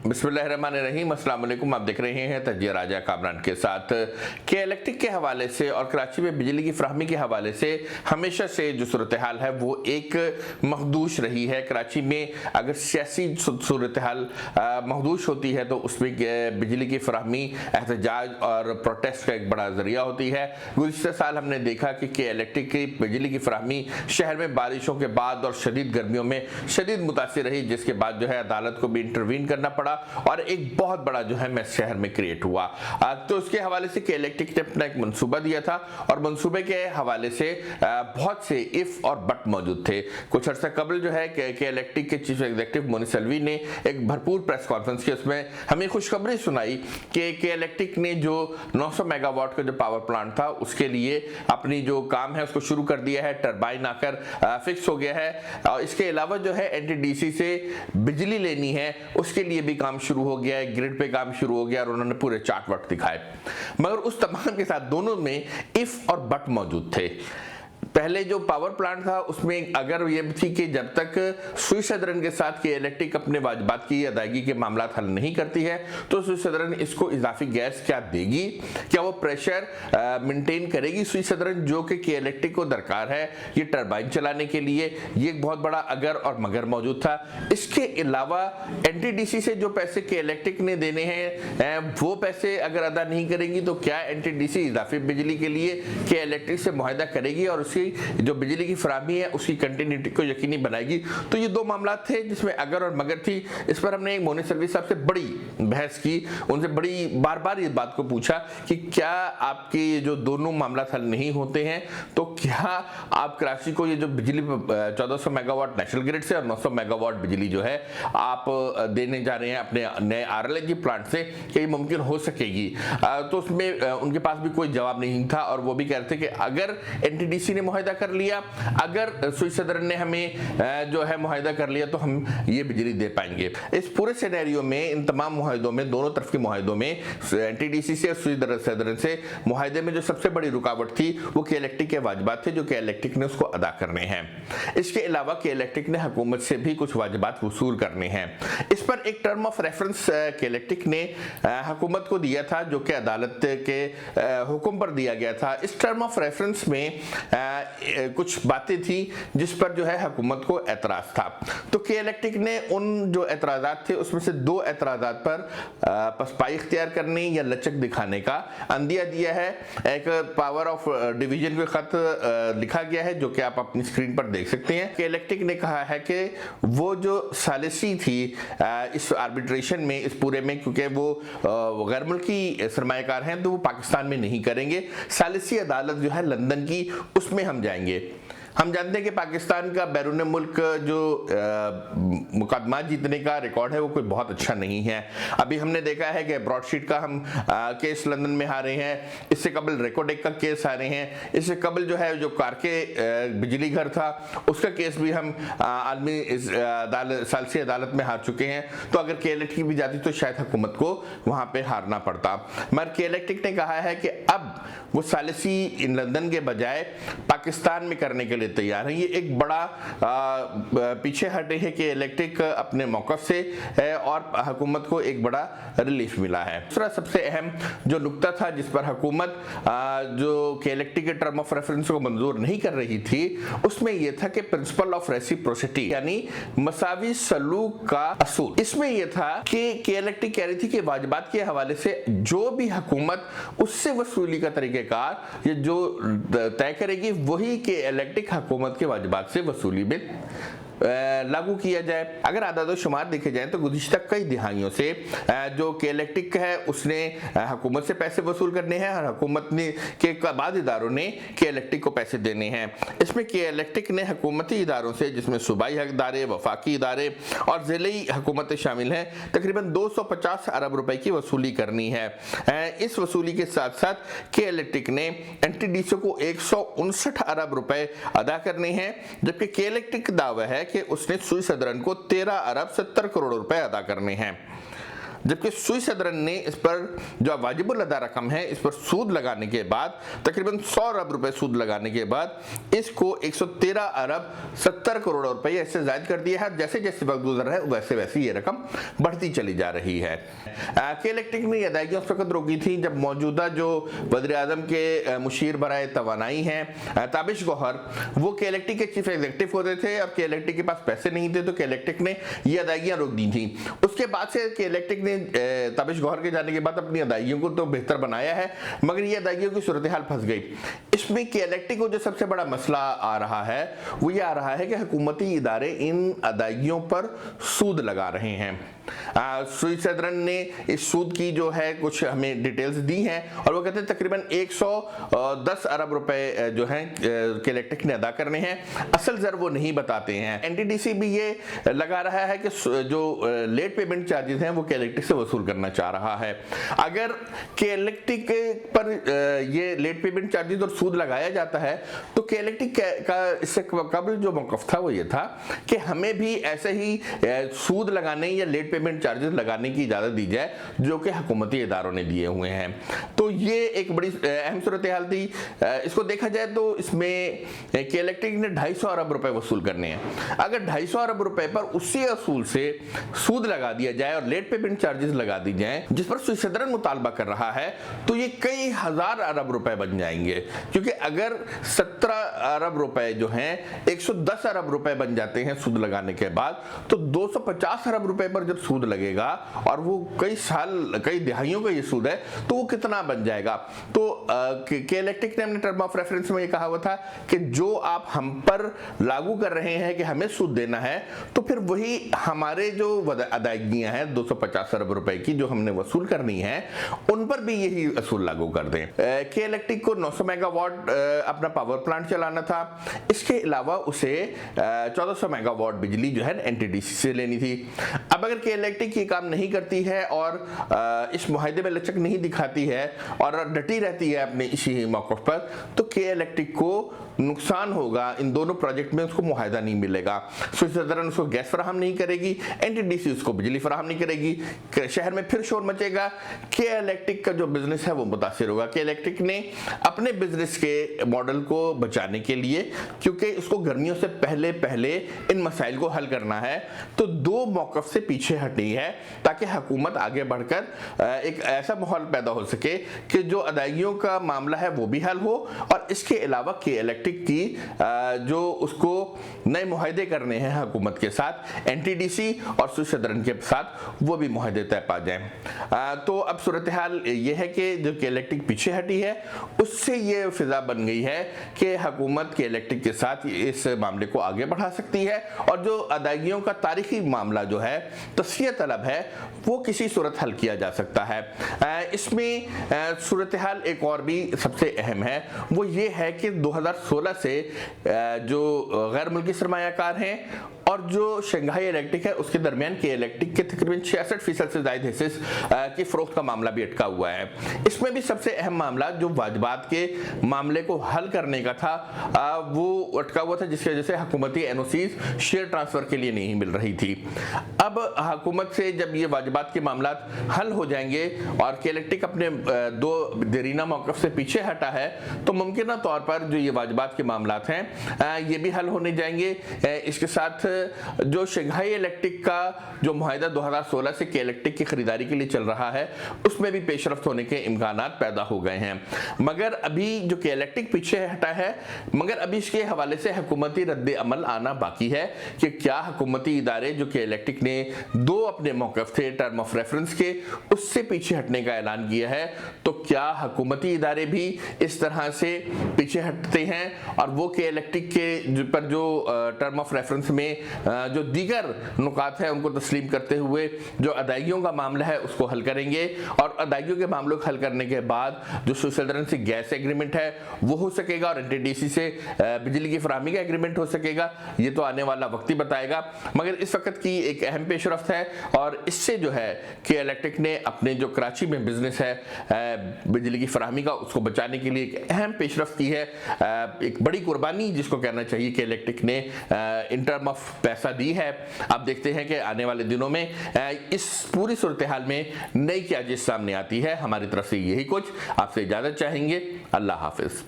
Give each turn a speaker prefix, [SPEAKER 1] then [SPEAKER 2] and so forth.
[SPEAKER 1] बिस्मिल्लाहिर्रहमानिर्रहीम, अस्सलाम वालेकुम। आप देख रहे हैं तजिया राजा कामरान के साथ। के इलेक्ट्रिक के हवाले से और कराची में बिजली की फ्राहमी के हवाले से हमेशा से जो सूरत हाल है वो एक मखदूश रही है। कराची में अगर सियासी सूरत हाल मखदूश होती है तो उसमें बिजली की फ्राहमी एहतजाज और प्रोटेस्ट का एक बड़ा जरिया होती है। गुज़िश्ता साल हमने देखा कि के इलेक्ट्रिक की बिजली की फ्राहमी शहर में बारिशों के बाद और शदीद गर्मियों में शदीद मुतासिर रही, जिसके बाद जो है अदालत को भी इंटरवीन करना पड़ा और एक बहुत बड़ा जो है मैस शहर में क्रिएट हुआ। तो उसके हवाले से के इलेक्ट्रिक ने अपना एक मंसूबा दिया था और मंसूबे के हवाले से बहुत से इफ और बट मौजूद थे। कुछ अर्सा कबल जो है के इलेक्ट्रिक के चीफ एग्जीक्यूटिव मोनिस अलवी ने एक भरपूर प्रेस कॉन्फ्रेंस की, उसमें हमें खुशखबरी सुनाई कि के इलेक्ट्रिक ने जो 900 मेगावाट का जो पावर प्लांट था उसके लिए अपनी जो काम है उसको शुरू कर दिया है। टरबाइन आकर फिक्स हो गया है और इसके अलावा जो है एनटीडीसी से बिजली लेनी है उसके लिए भी काम शुरू हो गया है, ग्रिड पे काम शुरू हो गया और उन्होंने पूरे चार्ट वर्क दिखाए। मगर उस तमाम के साथ दोनों में इफ और बट मौजूद थे। पहले जो पावर प्लांट था उसमें अगर ये थी कि जब तक सुई सदरन के साथ के इलेक्ट्रिक अपने वाजिबात की अदायगी के मामला हल नहीं करती है तो सुई सदरन इसको इजाफी गैस क्या देगी, क्या वो प्रेशर मेंटेन करेगी सुई सदरन जो कि के इलेक्ट्रिक को दरकार है ये टरबाइन चलाने के लिए। ये एक बहुत बड़ा अगर और मगर मौजूद था। इसके अलावा एनटीडीसी से जो पैसे के इलेक्ट्रिक ने देने हैं वो पैसे अगर अदा नहीं करेंगी तो क्या एनटीडीसी इजाफी बिजली के लिए के इलेक्ट्रिक से मुआहदा करेगी और उसकी जो बिजली की फराहमी है उसकी कंटिन्यूटी को यकीनी बनाएगी। तो ये दो मामला थे जिसमें अगर और मगर थी। इस पर हमने मोनिस अलवी साहब से बड़ी बहस की, उनसे बड़ी बार बार इस बात को पूछा कि क्या आपके जो दोनों मामला हल नहीं होते हैं तो क्या आप कराची को ये जो बिजली 1400 मेगावाट नेशनल ग्रिड से और 900 मेगावाट बिजली जो है आप देने जा रहे हैं अपने नए आरएलएनजी प्लांट से, क्या ये मुमकिन हो सकेगी? तो उसमें उनके पास भी कोई जवाब नहीं था और वो भी कह रहे थे कि अगर एनटीडीसी ने मुआहदा कर लिया, अगर सुई सदरन ने हमें जो है मुआहदा कर लिया तो हम ये बिजली दे पाएंगे। इस पूरे सिनेरियो में इन तमाम मुआहदों में दोनों तरफ के मुआहदों में एनटीडीसी से और सुई सदरन से मुआहदे में जो सबसे बड़ी रुकावट थी वो के इलेक्ट्रिक के वाजिबात थे जो के इलेक्ट्रिक ने उसको अदा करने हैं। इसके अलावा के इलेक्ट्रिक ने हुकूमत से भी कुछ वाजिबात वसूल करने हैं। इस पर एक टर्म ऑफ रेफरेंस के इलेक्ट्रिक ने हुकूमत को दिया था जो कि अदालत के हुक्म पर दिया गया था। इस टर्म ऑफ रेफरेंस में कुछ बातें थी जिस पर जो है हुकूमत को एतराज था। तो के इलेक्ट्रिक ने उन जो एतराजात थे उसमें से दो एतराजात पर पसपाई इख्तियार करने या लचक दिखाने का अंदिया दिया है। एक पावर ऑफ डिवीजन के खत लिखा गया है जो कि आप अपनी स्क्रीन पर देख सकते हैं। के इलेक्ट्रिक ने कहा है कि वो जो सालिसी थी इस आर्बिट्रेशन में, इस पूरे में, क्योंकि वो गैर मुल्की सरमायाकार हैं तो वो पाकिस्तान में नहीं करेंगे। सालिसी अदालत जो है लंदन की उसमें हम जाएंगे। हम जानते हैं कि पाकिस्तान का बैरून मुल्क जो मुकदमा जीतने का रिकॉर्ड है वो कोई बहुत अच्छा नहीं है। अभी हमने देखा है कि ब्रॉडशीट का हम केस लंदन में हारे हैं, इससे कबल रेकोडेक का केस हारे हैं, इससे कबल जो है जो कारके बिजली घर था उसका केस भी हम आलमी सालसी अदालत में हार चुके हैं। तो अगर के इलेक्ट्रिक भी जाती तो शायद हुकूमत को वहाँ पे हारना पड़ता। मगर के इलेक्ट्रिक ने कहा है कि अब वो सालसी इन लंदन के बजाय पाकिस्तान में करने के लिए तैयार है। ये एक बड़ा पीछे हटे है कि इलेक्ट्रिक अपने मौकफ से है और हुकूमत को एक बड़ा रिलीफ मिला है। दूसरा सबसे अहम जो नुकता था जिस पर हुकूमत जो के इलेक्ट्रिक के टर्म ऑफ रेफरेंस को मंजूर नहीं कर रही थी उसमें यह था कि प्रिंसिपल ऑफ रेसिप्रोसिटी यानी मसावी सलूक का असूल। इसमें यह था कि के इलेक्ट्रिक कह रही थी कि वाजिबात के हवाले से जो भी हुकूमत उससे वसूली का तरीकेकार ये जो तय करेगी वही के इलेक्ट्रिक हुकूमत के वाजिबात से वसूली में लागू किया जाए। अगर आदाद शुमार देखे जाए तो गुज़िश्ता कई दिहाइयों से जो के इलेक्ट्रिक है उसने हुकूमत से पैसे वसूल करने हैं और हुकूमत ने के बाद इदारों ने के इलेक्ट्रिक को पैसे देने हैं। इसमें के इलेक्ट्रिक ने हुकूमती इदारों से जिसमें सूबाई इदारे, वफाकी इदारे और ज़िली हुकूमतें शामिल हैं तकरीबन 250 अरब रुपए की वसूली करनी है। इस वसूली के साथ साथ के इलेक्ट्रिक ने एनटीडीसी को 159 अरब रुपए अदा करने हैं, जबकि के इलेक्ट्रिक दावा है कि उसने सुई सदरन को 13 अरब 70 करोड़ रुपए अदा करने हैं। जबकि सुई सदरन ने इस पर जो वाजिबुल अदा रकम है इस पर सूद लगाने के बाद तकरीबन 100 अरब रुपए सूद लगाने के बाद इसको 113 अरब 70 करोड़ रुपए ऐसे जायद कर दिया है। जैसे जैसे वक्त गुजर रहा है वैसे वैसे ये रकम बढ़ती चली जा रही है। के इलेक्ट्रिक ने अदायगियां उस वक्त रोकी थी जब मौजूदा जो वज़ीर आज़म के मुशीर बराए तवानाई हैं ताबिश गौहर, वो के इलेक्ट्रिक के चीफ एग्जीक्यूटिव होते थे और के इलेक्ट्रिक के पास पैसे नहीं थे, तो के इलेक्ट्रिक ने ये अदायगियां रोक दी थी। उसके बाद से के इलेक्ट्रिक ने ताबिश गौहर के जाने के बाद अपनी अदायगियों को तो बेहतर बनाया है, मगर ये अदायगियों की सूरत हाल फंस गई। इसमें के इलेक्ट्रिक को जो सबसे बड़ा मसला आ रहा है वो ये आ रहा है कि हुकूमती इदारे इन अदायगियों पर सूद लगा रहे हैं। सुई सदरन ने इस सूद की जो है कुछ हमें डिटेल्स दी हैं और वो कहते हैं तकरीबन 110 अरब रुपए जो हैं के इलेक्ट्रिक ने अदा करने हैं। असल जर वो नहीं बताते हैं। एनटीडीसी भी ये लगा रहा है कि जो लेट पेमेंट चार्जेस हैं वो के इलेक्ट्रिक से वसूल करना चाह रहा है। अगर के इलेक्ट्रिक पर ये लेट पेमेंट चार्जेस और सूद लगाया जाता है तो के इलेक्ट्रिक का इससे कबल जो मौक़िफ़ था वो ये था कि हमें भी ऐसे ही सूद लगाने या लेट पेमेंट चार्जेस लगाने की इजाज़त दी जाए जो कि हुकूमती इदारों ने दिए हुए हैं। तो ये एक बड़ी अहम सूरत हाल थी। इसको देखा जाए तो इसमें के इलेक्ट्रिक ने 250 अरब रुपए वसूल करने हैं। अगर 250 अरब रुपए पर उसी असूल से सूद लगा दिया जाए और लेट पेमेंट चार्जेस लगा दी जाए जिस पर सुई सदरन मुतालबा कर रहा है तो ये कई हजार अरब रुपए बन जाएंगे, क्योंकि अगर 17 अरब रुपए जो हैं 110 अरब रुपए बन जाते हैं सूद लगाने के बाद, तो 250 अरब रुपए पर जब सूद लगेगा और वो कई साल कई दिहाइयों का ये सूद है तो वो कितना बन जाएगा। तो के इलेक्ट्रिक ने अपने टर्म ऑफ रेफरेंस में ये कहा हुआ था कि जो आप हम पर लागू कर रहे हैं कि हमें सूद देना है तो फिर वही हमारे जो अदायगियां हैं 250 अरब रुपए की जो हमने वसूल करनी है उन पर भी यही असूल लागू कर दें। के इलेक्ट्रिक को 900 मेगावाट अपना पावर प्लांट चलाना था। इसके अलावा उसे 1400 मेगावाट बिजली जो है एनटीडीसी से लेनी थी। अब अगर के इलेक्ट्रिक ये काम नहीं करती है और इस मुआहदे में लचक नहीं दिखाती है और डटी रहती है अपने इसी मौक़िफ़ पर, तो के इलेक्ट्रिक को नुकसान होगा। इन दोनों प्रोजेक्ट में उसको मुआहदा नहीं मिलेगा। सुई सदरन उसको गैस फराहम नहीं करेगी, एनटीडीसी उसको बिजली फराहम नहीं करेगी, शहर में फिर शोर मचेगा। के इलेक्ट्रिक का जो बिजनेस है वो मुतासिर होगा। के इलेक्ट्रिक ने अपने बिजनेस के मॉडल को बचाने के लिए, क्योंकि उसको गर्मियों से पहले पहले इन मसाइल को हल करना है, तो दो मौक़िफ़ से पीछे हटी है ताकि हुकूमत आगे बढ़कर एक ऐसा माहौल पैदा हो सके कि जो अदायगियों का मामला है वो भी हल हो और इसके अलावा के इलेक्ट्रिक की जो उसको नए मुआहदे करने हैं हुकूमत के साथ, एनटीडीसी और सुई सदरन के साथ, वो भी मुआहदे तय पा जाएं। तो अब सूरत हाल ये है कि जो के इलेक्ट्रिक पीछे हटी है उससे ये फिजा बन गई है कि हुकूमत के इलेक्ट्रिक के साथ इस मामले को आगे बढ़ा सकती है और जो अदायगियों का तारीखी मामला जो है तस्फिया तलब है वो किसी सूरत हल किया जा सकता है। इसमें सूरत हाल एक और भी सबसे अहम है, वो ये है कि 2016 से जो गैर मुल्की सरमायाकार हैं और जो शंघाई इलेक्ट्रिक है उसके दरमियान के इलेक्ट्रिक के तकरीबन 66% से ज़ायद हिस्से की फ़रोख्त का मामला भी अटका हुआ है। इसमें भी सबसे अहम मामला जो वाजबात के मामले को हल करने का था वो अटका हुआ था, जिसकी वजह से हुकूमती एनओसीज शेयर ट्रांसफ़र के लिए नहीं मिल रही थी। अब हुकूमत से जब ये वाजबात के मामला हल हो जाएंगे और के इलेक्ट्रिक अपने दो देरीना मौक़िफ़ से पीछे हटा है तो मुमकिन तौर पर जो ये वाजबात के मामला हैं ये भी हल होने जाएंगे। इसके साथ जो शंघाई इलेक्ट्रिक का जो मुआहदा 2016 से के इलेक्ट्रिक की खरीदारी के लिए चल रहा है उसमें भी पेशरफ्त होने के इम्कानात पैदा हो गए हैं। मगर अभी जो के इलेक्ट्रिक पीछे हटा है, मगर अभी इसके हवाले से हुकूमती रद्द अमल आना बाकी है कि क्या हुकूमती इदारे जो के इलेक्ट्रिक ने दो अपने मौक़िफ़ थे टर्म ऑफ रेफरेंस के उससे पीछे हटने का ऐलान किया है, तो क्या हुकूमती इदारे भी इस तरह से पीछे हटते हैं और वो के इलेक्ट्रिक के पर जो टर्म ऑफ रेफरेंस में जो दीगर नुकात है उनको तस्लीम करते हुए जो अदायगियों का मामला है उसको हल करेंगे और अदायगियों के मामलों को हल करने के बाद जो सुई सदरन से गैस एग्रीमेंट है वो हो सकेगा और एनटीडीसी से बिजली की फराहमी का एग्रीमेंट हो सकेगा। ये तो आने वाला वक्त ही बताएगा, मगर इस वक्त की एक अहम पेशरफ्त है और इससे जो है के इलेक्ट्रिक ने अपने जो कराची में बिजनेस है बिजली की फराहमी का उसको बचाने के लिए एक अहम पेशरफ्त की है, एक बड़ी कुर्बानी जिसको कहना चाहिए कि इलेक्ट्रिक ने इन टर्म ऑफ पैसा दी है। अब देखते हैं कि आने वाले दिनों में इस पूरी सूरत हाल में नई क्या चीज सामने आती है। हमारी तरफ से यही कुछ, आपसे इजाजत चाहेंगे। अल्लाह हाफिज।